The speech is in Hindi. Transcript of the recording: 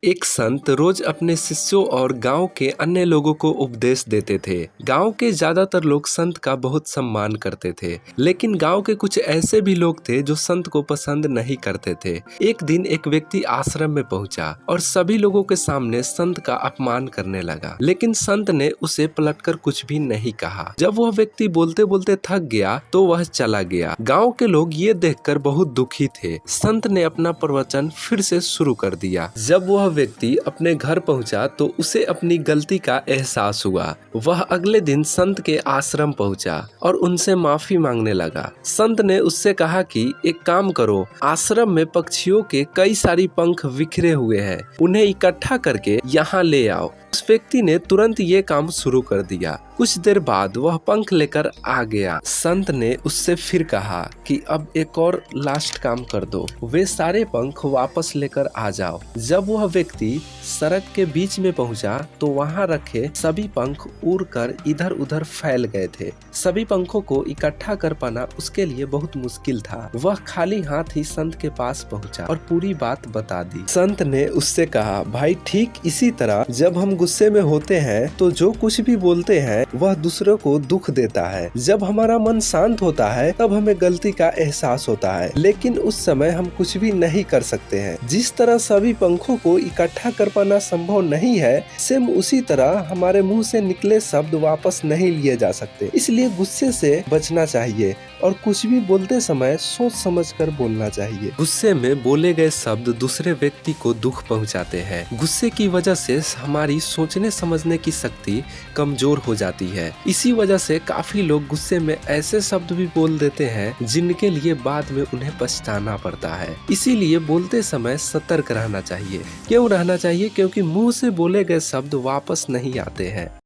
एक संत रोज अपने शिष्यों और गांव के अन्य लोगों को उपदेश देते थे। गांव के ज्यादातर लोग संत का बहुत सम्मान करते थे, लेकिन गांव के कुछ ऐसे भी लोग थे जो संत को पसंद नहीं करते थे। एक दिन एक व्यक्ति आश्रम में पहुंचा और सभी लोगों के सामने संत का अपमान करने लगा, लेकिन संत ने उसे पलटकर कुछ भी नहीं कहा। जब वह व्यक्ति बोलते बोलते थक गया तो वह चला गया। गाँव के लोग ये देखकर बहुत दुखी थे। संत ने अपना प्रवचन फिर से शुरू कर दिया। जब वह व्यक्ति अपने घर पहुंचा तो उसे अपनी गलती का एहसास हुआ। वह अगले दिन संत के आश्रम पहुंचा और उनसे माफी मांगने लगा। संत ने उससे कहा कि एक काम करो, आश्रम में पक्षियों के कई सारी पंख बिखरे हुए हैं, उन्हें इकट्ठा करके यहाँ ले आओ। उस व्यक्ति ने तुरंत ये काम शुरू कर दिया। कुछ देर बाद वह पंख लेकर आ गया। संत ने उससे फिर कहा कि अब एक और लास्ट काम कर दो, वे सारे पंख वापस लेकर आ जाओ। जब वह व्यक्ति सड़क के बीच में पहुंचा तो वहां रखे सभी पंख उड़कर इधर उधर फैल गए थे। सभी पंखों को इकट्ठा कर पाना उसके लिए बहुत मुश्किल था। वह खाली हाथ ही संत के पास पहुंचा और पूरी बात बता दी। संत ने उससे कहा, भाई ठीक इसी तरह जब हम गुस्से में होते हैं तो जो कुछ भी बोलते हैं वह दूसरों को दुख देता है। जब हमारा मन शांत होता है तब हमें गलती का एहसास होता है, लेकिन उस समय हम कुछ भी नहीं कर सकते हैं। जिस तरह सभी पंखों को इकट्ठा कर पाना संभव नहीं है, सेम उसी तरह हमारे मुंह से निकले शब्द वापस नहीं लिए जा सकते। इसलिए गुस्से से बचना चाहिए और कुछ भी बोलते समय सोच समझकर बोलना चाहिए। गुस्से में बोले गए शब्द दूसरे व्यक्ति को दुख पहुंचाते हैं। गुस्से की वजह से हमारी सोचने समझने की शक्ति कमजोर हो जाती है। इसी वजह से काफी लोग गुस्से में ऐसे शब्द भी बोल देते हैं जिनके लिए बाद में उन्हें पछताना पड़ता है। इसीलिए बोलते समय सतर्क रहना चाहिए। क्यों रहना चाहिए? क्योंकि मुंह से बोले गए शब्द वापस नहीं आते हैं।